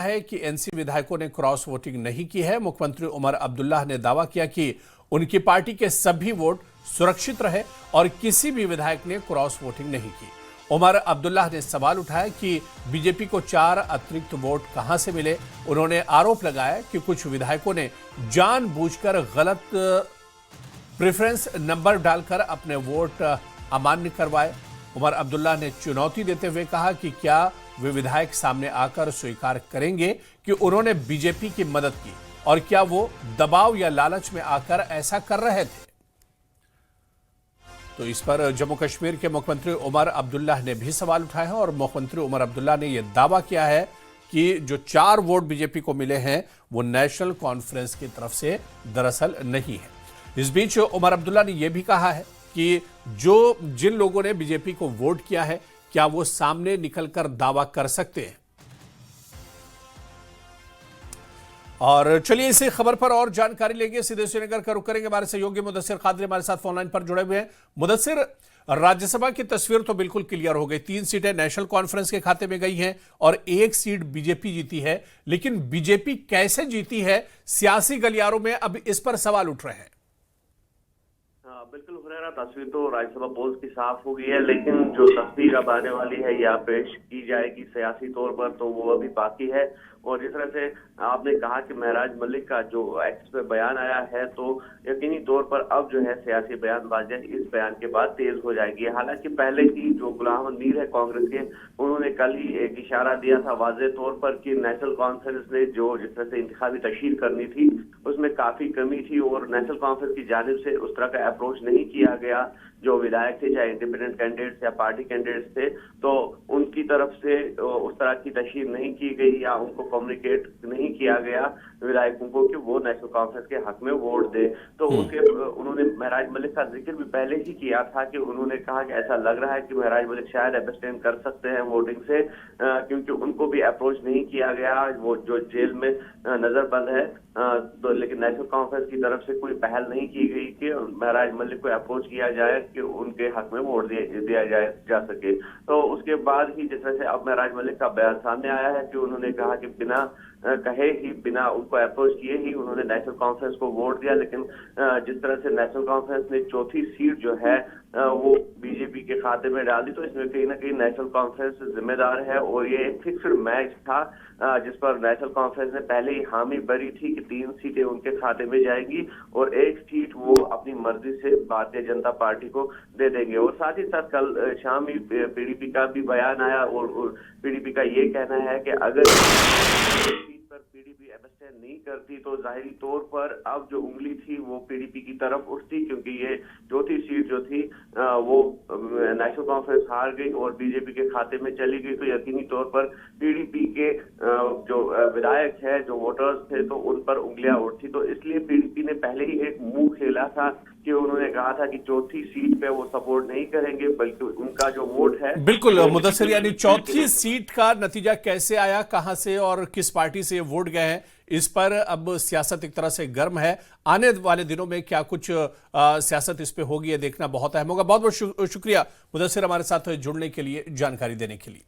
है कि एनसी विधायकों ने क्रॉस वोटिंग नहीं की है। मुख्यमंत्री उमर अब्दुल्ला ने दावा किया कि उनकी पार्टी के सभी वोट सुरक्षित रहे और किसी भी विधायक ने क्रॉस वोटिंग नहीं की। उमर अब्दुल्ला ने सवाल उठाया कि बीजेपी को 4 अतिरिक्त वोट कहां से मिले। उन्होंने आरोप लगाया कि कुछ विधायकों ने जानबूझकर गलत प्रेफरेंस नंबर डालकर अपने वोट अमान्य करवाए। उमर अब्दुल्ला ने चुनौती देते हुए कहा कि क्या वे विधायक सामने आकर स्वीकार करेंगे कि उन्होंने बीजेपी की मदद की और क्या वो दबाव या लालच में आकर ऐसा कर रहे थे। तो इस पर जम्मू कश्मीर के मुख्यमंत्री उमर अब्दुल्ला ने भी सवाल उठाए हैं और मुख्यमंत्री उमर अब्दुल्ला ने यह दावा किया है कि जो 4 वोट बीजेपी को मिले हैं वो नेशनल कॉन्फ्रेंस की तरफ से दरअसल नहीं है। इस बीच उमर अब्दुल्ला ने यह भी कहा है कि जिन लोगों ने बीजेपी को वोट किया है क्या वो सामने निकलकर दावा कर सकते हैं। और चलिए इसी खबर पर और जानकारी लेंगे। सीधे श्रीनगर का रुख करेंगे। हमारे सहयोगी मुदस्सिर कादरी हमारे साथ फोन लाइन पर जुड़े हुए हैं। मुदस्सिर, राज्यसभा की तस्वीर तो बिल्कुल क्लियर हो गई। 3 सीटें नेशनल कॉन्फ्रेंस के खाते में गई हैं और 1 सीट बीजेपी जीती है, लेकिन बीजेपी कैसे जीती है सियासी गलियारों में अब इस पर सवाल उठ रहे हैं। बिल्कुल हुरैरा, तस्वीर तो राज्यसभा पोल्स की साफ हो गई है, लेकिन जो तस्वीर अब आने वाली है या पेश की जाएगी सियासी तौर पर तो वो अभी बाकी है। और जिस तरह से आपने कहा कि महराज मलिक का जो एक्स पे बयान आया है तो यकीनी तौर पर अब जो है सियासी बयानबाजी इस बयान के बाद तेज हो जाएगी। हालांकि पहले ही जो गुलाम मीर है कांग्रेस के, उन्होंने कल ही एक इशारा दिया था वाज़ेह तौर पर कि नेशनल कॉन्फ्रेंस ने जो जिस तरह से इंतखाबी तशहीर करनी थी उसमें काफी कमी थी और नेशनल कॉन्फ्रेंस की जानिब से उस तरह का अप्रोच नहीं किया गया। जो विधायक थे, चाहे इंडिपेंडेंट कैंडिडेट्स या पार्टी कैंडिडेट्स थे, तो उनकी तरफ से उस तरह की तशहीर नहीं की गई या उनको कम्युनिकेट नहीं किया गया विधायकों को कि वो नेशनल कॉन्फ्रेंस के हक में वोट दे। तो उसके उन्होंने महराज मलिक का जिक्र भी पहले ही किया था कि उन्होंने कहा कि ऐसा लग रहा है कि महराज मलिक शायद एब्सटेन कर सकते हैं वोटिंग से, क्योंकि उनको भी अप्रोच नहीं किया गया। वो जो जेल में नजरबंद है, तो लेकिन नेशनल कॉन्फ्रेंस की तरफ से कोई पहल नहीं की गई कि महराज मलिक को अप्रोच किया जाए कि उनके हक में वोट दिया जा सके। तो उसके बाद ही जिस तरह से अब महराज मलिक का बयान सामने आया है कि उन्होंने कहा कि बिना कहे ही, बिना उनको अप्रोच किए ही उन्होंने नेशनल कॉन्फ्रेंस को वोट दिया। लेकिन जिस तरह से नेशनल कॉन्फ्रेंस ने 4थी सीट जो है वो बीजेपी के खाते में डाल दी, तो इसमें कहीं ना कहीं नेशनल कॉन्फ्रेंस जिम्मेदार है। और ये एक फिक्स्ड मैच था जिस पर नेशनल कॉन्फ्रेंस ने पहले ही हामी भरी थी कि 3 सीटें उनके खाते में जाएगी और 1 सीट वो अपनी मर्जी से भारतीय जनता पार्टी को दे देंगे। और साथ ही साथ कल शाम ही पीडीपी का भी बयान आया और पीडीपी का ये कहना है कि अगर पीडीपी एब्सटेन नहीं करती तो जाहिरी तौर पर अब जो उंगली थी वो पीडीपी की तरफ उठती, क्योंकि ये 4थी सीट जो थी वो नेशनल कॉन्फ्रेंस हार गई और बीजेपी के खाते में चली गई। तो यकीनी तौर पर पीडीपी के जो विधायक है, जो वोटर्स थे, तो उन पर उंगलियां उठती। तो इसलिए पीडीपी ने पहले ही एक मुंह खेला था कि उन्होंने कहा था कि 4थी सीट पे वो सपोर्ट नहीं करेंगे, बल्कि उनका जो वोट है। बिल्कुल मुदस्सिर, यानी 4थी सीट का नतीजा कैसे आया, कहां से और किस पार्टी से वोट गए हैं, इस पर अब सियासत एक तरह से गर्म है। आने वाले दिनों में क्या कुछ सियासत इस पे होगी, ये देखना बहुत अहम होगा। बहुत बहुत शुक्रिया मुदस्सिर हमारे साथ जुड़ने के लिए, जानकारी देने के लिए।